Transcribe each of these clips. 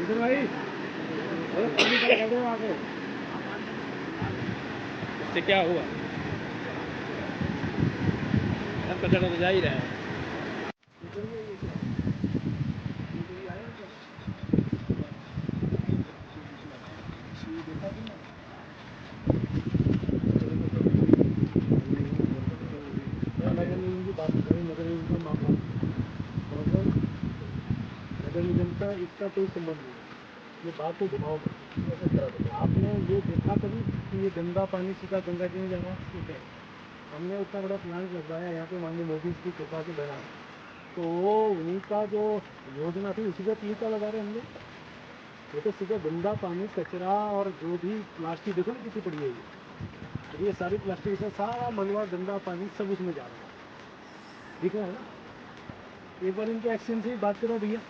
इधर भाई आगे इससे क्या हुआ? कचरा तो जा ही रहा है। जनता इसका कोई संबंध नहीं है, ये बात को घुमाओ। आपने ये देखा कभी कि ये गंदा पानी सीधा गंगा जी में जा रहा है? ठीक है, हमने उतना बड़ा प्लांट लगवाया यहाँ पे, माननीय मोदी की कृपा से बना, तो उन्हीं का जो योजना थी उसी पे टीका लगा रहे हम लोग। ये तो सीधा गंदा पानी, कचरा और जो भी प्लास्टिक देखो ना कितनी पड़ी है ये सारी प्लास्टिक से सारा मलबा गंदा पानी सब उसमें जा रहा है। ठीक है ना? एक बार इनके एक्शन से बात करो भैया,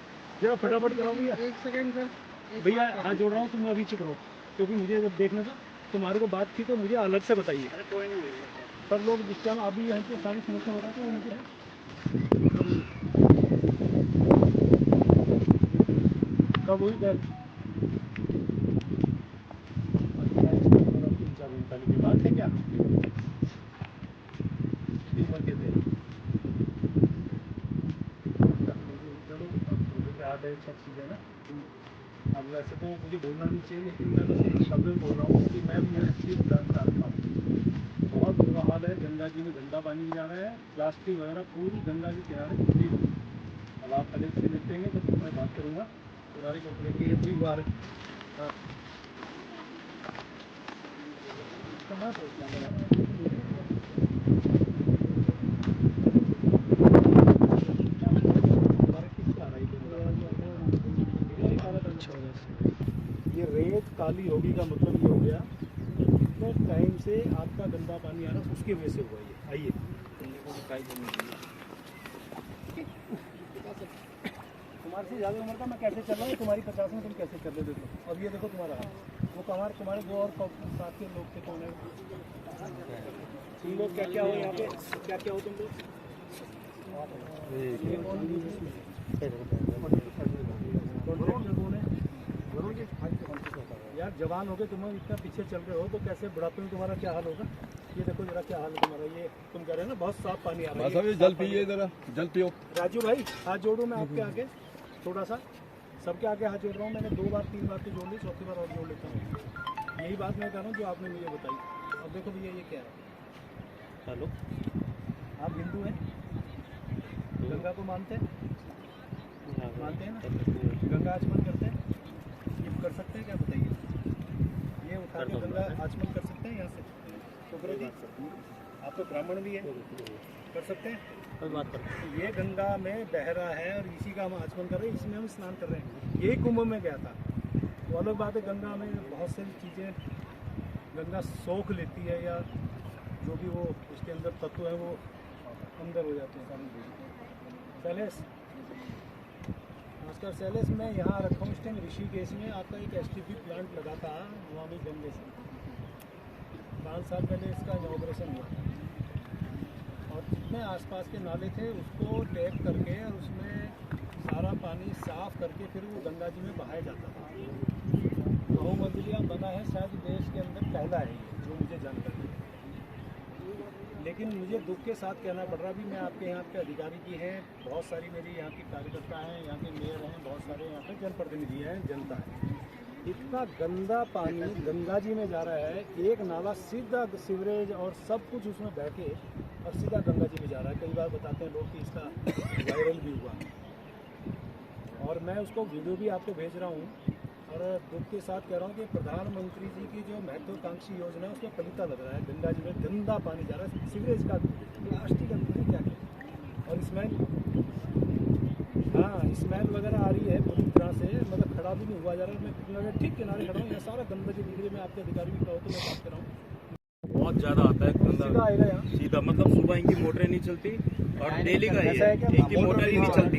जरा फटाफट कराओ भैया। एक सेकंड सर, भैया हाथ जोड़ रहा हूँ, तुम अभी चुप रहो, क्योंकि मुझे जब देखना था तुम्हारे को बात थी तो मुझे अलग से बताइए। कोई नहीं, सब लोग जिस टाइम अभी यहाँ पे सारी समस्या बताते हैं उनके हैं। कब हुई दर्द? 3-4 घंटा की बात है क्या? उम्र के थे सब चीज़ें ना। अब वैसे तो मुझे बोलना नहीं चाहिए, लेकिन मैं बस एक शब्द में बोल रहा हूँ कि मैं भी हर चीज़ जानता हूँ। बहुत बुरा हाल है, गंगा जी में गंदा पानी जा रहा है, प्लास्टिक वगैरह पूरी गंगा जी किनारे खुली हुई। अब आप पहले से देखेंगे तो मैं बात करूँगा पुरानी कंपनी की अपनी बार। हाँ कहाँ सोचता ये रेत काली होगी का मतलब ये हो गया इतने टाइम से आपका गंदा पानी आ रहा उसकी वजह से हुआ ये। आइए तुम्हारे से ज़्यादा उम्र का मैं कैसे चल रहा हूँ, तुम्हारी 50 में तुम कैसे कर ले। देखो अब ये देखो तुम्हारा हाथ, वो तुम्हारे दो और साथ के लोग थे, कौन है तुम लोग? क्या क्या हो यहाँ पे, क्या क्या हो तुम लोग? यार जवान हो गए तुम, इतना पीछे चल रहे हो तो कैसे बुढ़ापे में तुम्हारा क्या हाल होगा? ये देखो जरा क्या हाल है तुम्हारा। ये तुम कह रहे हो ना बहुत साफ पानी आ रहा है। जल पिए, जरा जल पियो। राजू भाई हाथ जोड़ो, मैं आपके आगे थोड़ा सा, सबके आगे हाथ जोड़ रहा हूँ। मैंने 2 बार 3 बार तो जोड़ ली, चौथी बार और जोड़ लेता हूँ। यही बात मैं कह रहा हूँ जो आपने मुझे बताई। अब देखो भैया ये क्या है। हेलो, आप हिंदू हैं? गंगा को मानते हैं? मानते हैं ना? गंगा आचमन करते हैं? कर सकते हैं क्या बताइए? ये उठा के गंगा आचमन कर सकते हैं यहाँ से? शुक्र जी, आप तो ब्राह्मण भी हैं, कर सकते हैं? बात करते। ये गंगा में बह रहा है और इसी का हम आचमन कर रहे हैं, इसमें हम स्नान कर रहे हैं। यही कुंभ में गया था। तो अलग बात है, गंगा में बहुत सारी चीज़ें गंगा सोख लेती है या जो भी वो उसके अंदर तत्व है वो अंदर हो जाते हैं। शैलेश, नमस्कार शैलेश, मैं यहाँ रखा हूँ इस टाइम ऋषिकेश में। आपका एक STP प्लांट लगा था नमामि गंगे से, 5 साल पहले इसका इनॉग्रेशन हुआ था। और जितने आसपास के नाले थे उसको टैप करके और उसमें सारा पानी साफ करके फिर वो गंगा जी में बहाया जाता था। बहुमंजिलिया बना है, शायद देश के अंदर पहला है ये, जो मुझे जानकारी है। लेकिन मुझे दुख के साथ कहना पड़ रहा भी, मैं आपके यहाँ के अधिकारी की हैं, बहुत सारी मेरी यहाँ की कार्यकर्ता हैं, यहाँ के मेयर हैं, बहुत सारे यहाँ पे जनप्रतिनिधि हैं, जनता है। इतना गंदा पानी गंगा जी में जा रहा है, एक नाला सीधा सीवरेज और सब कुछ उसमें बह के और सीधा गंगा जी में जा रहा है। कई बार बताते हैं लोग कि इसका वायरल भी हुआ, और मैं उसको वीडियो भी आपको भेज रहा हूँ। और दुख के साथ कह रहा हूँ कि प्रधानमंत्री जी की जो महत्वाकांक्षी योजना है उसमें फलिता लग रहा है। गंगा जी में गंदा पानी जा रहा है, सीवरेज का, प्लास्टिक का, क्या क्या, और स्मेल, हाँ स्मेल वगैरह आ रही है पूरी तरह से। मतलब खड़ा भी नहीं हुआ जा रहा है। मैं ठीक किनारे खड़ा हूँ, यहाँ सारा गंदा जी दिख रही है। मैं आपके अधिकारी भी कहो तो मैं बात कर रहा हूँ, बहुत ज़्यादा आता है गंदा आएगा यहाँ सीधा। मतलब सुबह इनकी मोटरें नहीं चलती और डेली का ही है, इनकी मोटर ही नहीं चलती।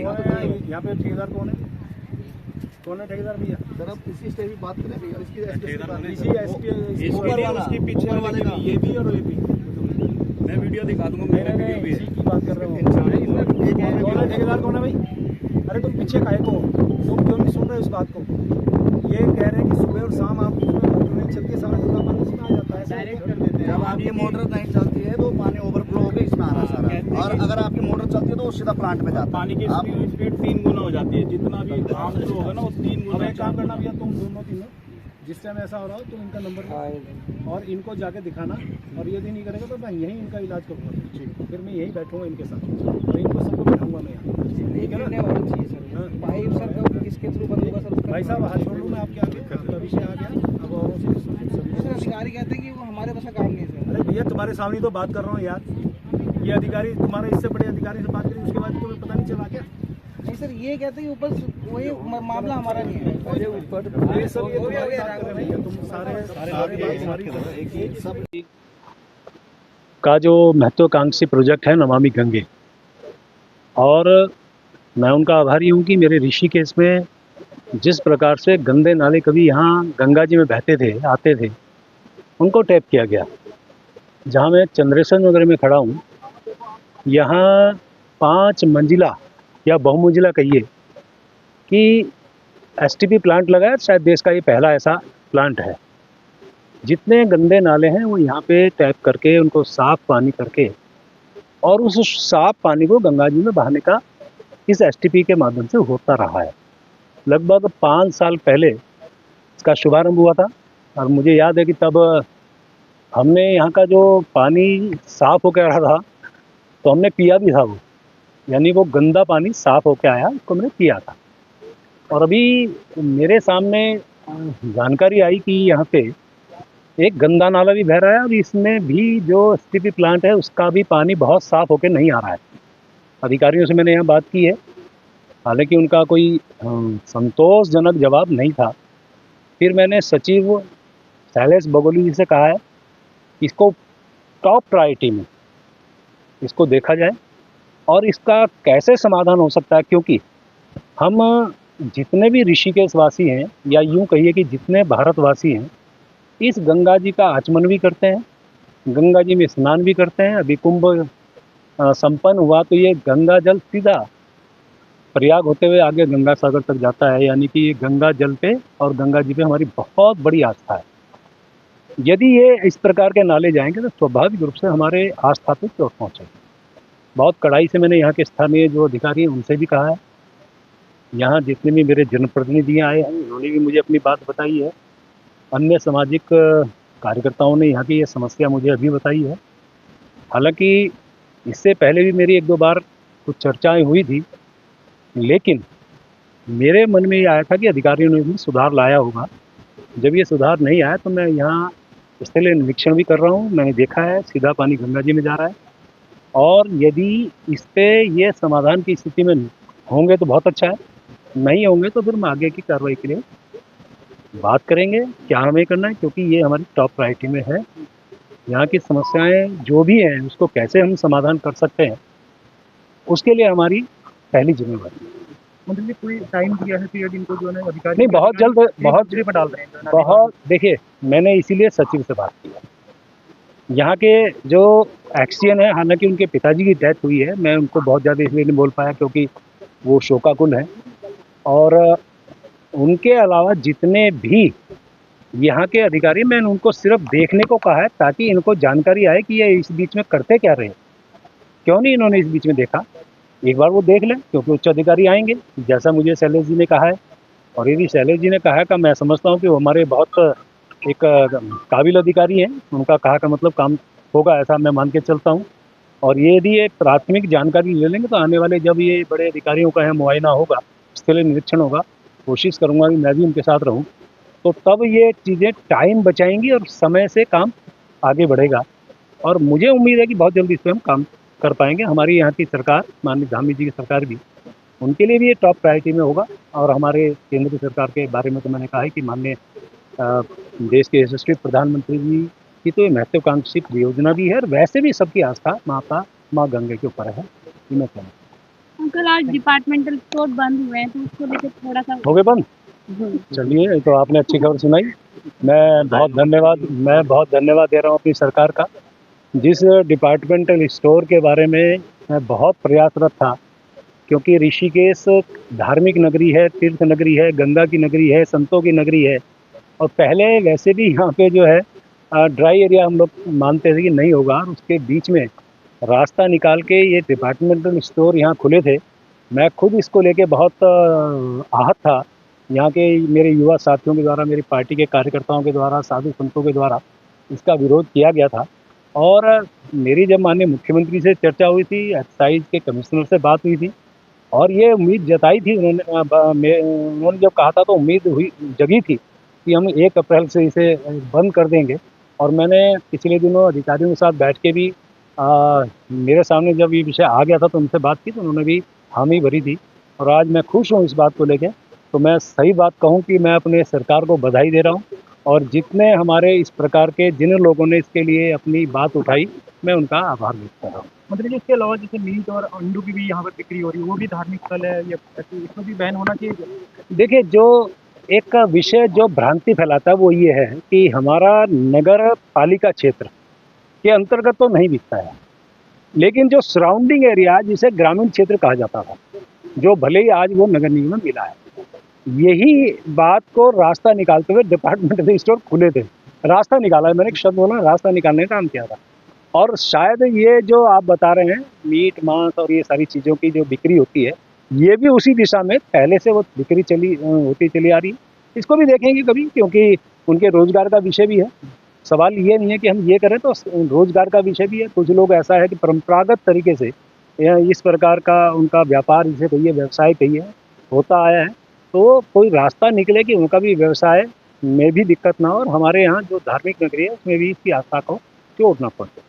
यहाँ पे ठेकेदार कौन है? कौन है ठेकेदार भैया? सर आप इसी स्टेज पे बात करें भैया, इसकी उसकी पीछे वाले का, ये भी और ये भी मैं वीडियो दिखा दूंगा। मेरे वीडियो भी इसी की बात कर रहा हूँ। ठेकेदार कौन है भाई? अरे तुम पीछे काहे को, तुम क्यों नहीं सुन रहे इस बात को। ये कह रहे हैं कि सुबह और शाम आप उसमें मोटर नहीं चलती है, सारा गंदा पानी इसमें आ जाता है, डायरेक्ट कर देते हैं। जब आपकी मोटर नहीं चलती है तो पानी ओवरफ्लो होकर इसमें आना सारा, और अगर आपकी मोटर चलती है तो वो सीधा प्लांट में जाता है। पानी की स्पीड 3 गुना हो जाती है, जितना भी आम फ्लो होगा ना वो 3 गुना। एक काम करना भैया, तुम दोनों तीनों जिस टाइम ऐसा हो रहा हो तुम इनका नंबर लो और इनको जाके दिखाना, और यदि नहीं करेगा तो मैं यहीं इनका इलाज करूँगा। फिर मैं यहीं बैठूँगा इनके साथ और इनको सबको बिठाऊँगा मैं यहाँ। ठीक है ना? पाइप सर किसके थ्रू बंद होगा सर? भाई साहब हाथ छोड़ लूँ मैं आपके आगे, आपका विषय आ गया। अब औरों से सर अधिकारी कहते हैं कि वो हमारे पास काम नहीं है सर। अरे भैया तुम्हारे सामने तो बात कर रहा हूँ यार, ये अधिकारी तुम्हारे इससे बड़े अधिकारी से बात करी, उसके बाद तुम्हें पता नहीं चला क्या? नहीं सर, ये कहते हैं कि ऊपर वही मामला हमारा नहीं है। ये सब ये तुम्हारी बात कर रहे हैं, तुम सारे का जो महत्वाकांक्षी प्रोजेक्ट है नमामि गंगे, और मैं उनका आभारी हूँ कि मेरे ऋषिकेश में जिस प्रकार से गंदे नाले कभी यहाँ गंगा जी में बहते थे, आते थे, उनको टैप किया गया। जहाँ मैं चंद्रेश्वर नगर में खड़ा हूँ, यहाँ 5 मंजिला या बहुमंजिला कहिए कि एसटीपी प्लांट लगा है, शायद देश का ये पहला ऐसा प्लांट है। जितने गंदे नाले हैं वो यहाँ पे टैप करके उनको साफ पानी करके और उस साफ पानी को गंगा जी में बहाने का इस एसटीपी के माध्यम से होता रहा है। लगभग 5 साल पहले इसका शुभारंभ हुआ था और मुझे याद है कि तब हमने यहाँ का जो पानी साफ होकर आ रहा था तो हमने पिया भी था वो, यानी वो गंदा पानी साफ होकर आया, उसको हमने पिया था। और अभी मेरे सामने जानकारी आई कि यहाँ पे एक गंदा नाला भी बह रहा है और इसमें भी जो एसटीपी प्लांट है उसका भी पानी बहुत साफ होकर नहीं आ रहा है। अधिकारियों से मैंने यहाँ बात की है, हालांकि उनका कोई संतोषजनक जवाब नहीं था। फिर मैंने सचिव शैलेश बगोली जी से कहा है इसको टॉप प्रायोरिटी में इसको देखा जाए और इसका कैसे समाधान हो सकता है, क्योंकि हम जितने भी ऋषिकेश वासी हैं या यूँ कहिए कि जितने भारतवासी हैं इस गंगा जी का आचमन भी करते हैं, गंगा जी में स्नान भी करते हैं। अभी कुंभ संपन्न हुआ तो ये गंगा जल सीधा प्रयाग होते हुए आगे गंगा सागर तक जाता है, यानी कि ये गंगा जल पे और गंगा जी पे हमारी बहुत बड़ी आस्था है। यदि ये इस प्रकार के नाले जाएंगे तो स्वाभाविक रूप से हमारे आस्था पे चोट पहुँचेगी। बहुत कड़ाई से मैंने यहाँ के स्थानीय जो अधिकारी हैं उनसे भी कहा है, यहाँ जितने भी मेरे जनप्रतिनिधि आए हैं उन्होंने भी मुझे अपनी बात बताई है, अन्य सामाजिक कार्यकर्ताओं ने यहाँ की ये समस्या मुझे अभी बताई है। हालांकि इससे पहले भी मेरी 1-2 बार कुछ चर्चाएं हुई थी, लेकिन मेरे मन में ये आया था कि अधिकारियों ने भी सुधार लाया होगा। जब ये सुधार नहीं आया तो मैं यहाँ स्थलीय निरीक्षण भी कर रहा हूँ, मैंने देखा है सीधा पानी गंगा जी में जा रहा है, और यदि इस पे ये समाधान की स्थिति में होंगे तो बहुत अच्छा है, नहीं होंगे तो फिर हम आगे की कार्रवाई के लिए बात करेंगे क्या हमें करना है, क्योंकि ये हमारी टॉप प्रायोरिटी में है। यहाँ की समस्याएं जो भी हैं उसको कैसे हम समाधान कर सकते हैं उसके लिए हमारी पहली जिम्मेवारी है। मतलब कोई टाइम दिया है पीरियड इनको जो है अधिकारी नहीं, बहुत जल्द पर डाल रहे हैं बहुत देखिए, मैंने इसीलिए सचिव से बात की है। यहाँ के जो एक्सीएन है, हालांकि उनके पिताजी की डेथ हुई है, मैं उनको बहुत ज़्यादा इसलिए नहीं बोल पाया क्योंकि वो शोकाकुल है, और उनके अलावा जितने भी यहाँ के अधिकारी, मैंने उनको सिर्फ देखने को कहा है ताकि इनको जानकारी आए कि ये इस बीच में करते क्या रहे, क्यों नहीं इन्होंने इस बीच में देखा। एक बार वो देख लें, क्योंकि उच्च अधिकारी आएंगे जैसा मुझे शैलेश जी ने कहा है, और यदि शैलेश जी ने कहा है, मैं समझता हूँ कि वो हमारे बहुत एक काबिल अधिकारी हैं, उनका कहा का मतलब काम होगा ऐसा मैं मान के चलता हूँ। और ये यदि ये प्राथमिक जानकारी ले लेंगे तो आने वाले जब ये बड़े अधिकारियों का है मुआयना होगा, स्थलीय निरीक्षण होगा, कोशिश करूँगा कि मैं भी उनके साथ रहूँ, तो तब ये चीज़ें टाइम बचाएंगी और समय से काम आगे बढ़ेगा। और मुझे उम्मीद है कि बहुत जल्दी इस पर हम काम कर पाएंगे। हमारी यहाँ की सरकार, माननीय धामी जी की सरकार भी, उनके लिए भी ये टॉप प्रायोरिटी में होगा। और हमारे केंद्र सरकार के बारे में तो मैंने कहा है कि माननीय देश के यशस्वी प्रधानमंत्री जी की तो ये महत्वाकांक्षी परियोजना भी है, और वैसे भी सबकी आस्था माँ गंगा के ऊपर है। ये मैं कहूँ अंकल, आज डिपार्टमेंटल स्टोर बंद हुए हैं तो उसको लेकर थोड़ा सा हो गए बंद। चलिए, तो आपने अच्छी खबर सुनाई। मैं बहुत धन्यवाद दे रहा हूँ अपनी सरकार का। जिस डिपार्टमेंटल स्टोर के बारे में मैं बहुत प्रयासरत था क्योंकि ऋषिकेश धार्मिक नगरी है, तीर्थ नगरी है, गंगा की नगरी है, संतों की नगरी है। और पहले वैसे भी यहाँ पे जो है ड्राई एरिया हम लोग मानते थे कि नहीं होगा, और उसके बीच में रास्ता निकाल के ये डिपार्टमेंटल स्टोर यहाँ खुले थे। मैं खुद इसको लेके बहुत आहत था। यहाँ के मेरे युवा साथियों के द्वारा, मेरी पार्टी के कार्यकर्ताओं के द्वारा, साधु संतों के द्वारा इसका विरोध किया गया था। और मेरी जब माननीय मुख्यमंत्री से चर्चा हुई थी, एक्साइज के कमिश्नर से बात हुई थी, और ये उम्मीद जताई थी उन्होंने जब कहा था तो उम्मीद हुई जगी थी कि हम 1 अप्रैल से इसे बंद कर देंगे। और मैंने पिछले दिनों अधिकारियों के साथ बैठ के भी मेरे सामने जब ये विषय आ गया था तो उनसे बात की, तो उन्होंने भी हामी भरी थी। और आज मैं खुश हूँ इस बात को लेकर। तो मैं सही बात कहूँ कि मैं अपने सरकार को बधाई दे रहा हूँ, और जितने हमारे इस प्रकार के जिन लोगों ने इसके लिए अपनी बात उठाई, मैं उनका आभार व्यक्त कर रहा हूँ। मंत्री जी, इसके अलावा जैसे मीट और अंडों की भी यहाँ पर बिक्री हो रही है, वो भी धार्मिक स्थल है, या इसमें भी बैन होना चाहिए? देखिए, जो एक विषय जो भ्रांति फैलाता है वो ये है कि हमारा नगर पालिका क्षेत्र के अंतर्गत तो नहीं बिकता है, लेकिन जो सराउंडिंग एरिया जिसे ग्रामीण क्षेत्र कहा जाता था, जो भले ही आज वो नगर निगम में मिला है, यही बात को रास्ता निकालते हुए डिपार्टमेंटल स्टोर खुले थे। रास्ता निकाला है, मैंने एक शब्द बोला, रास्ता निकालने का काम किया था। और शायद ये जो आप बता रहे हैं मीट मांस और ये सारी चीज़ों की जो बिक्री होती है, ये भी उसी दिशा में पहले से वो बिक्री होती चली आ रही है। इसको भी देखेंगे कभी, क्योंकि उनके रोजगार का विषय भी है। सवाल ये नहीं है कि हम ये करें, तो रोजगार का विषय भी है। कुछ लोग ऐसा है कि परंपरागत तरीके से इस प्रकार का उनका व्यापार जिसे कहिए, व्यवसाय कहिए, होता आया है। तो कोई रास्ता निकले कि उनका भी व्यवसाय में भी दिक्कत ना हो, और हमारे यहाँ जो धार्मिक नगरी है उसमें भी इसकी आस्था को चोट ना पड़े।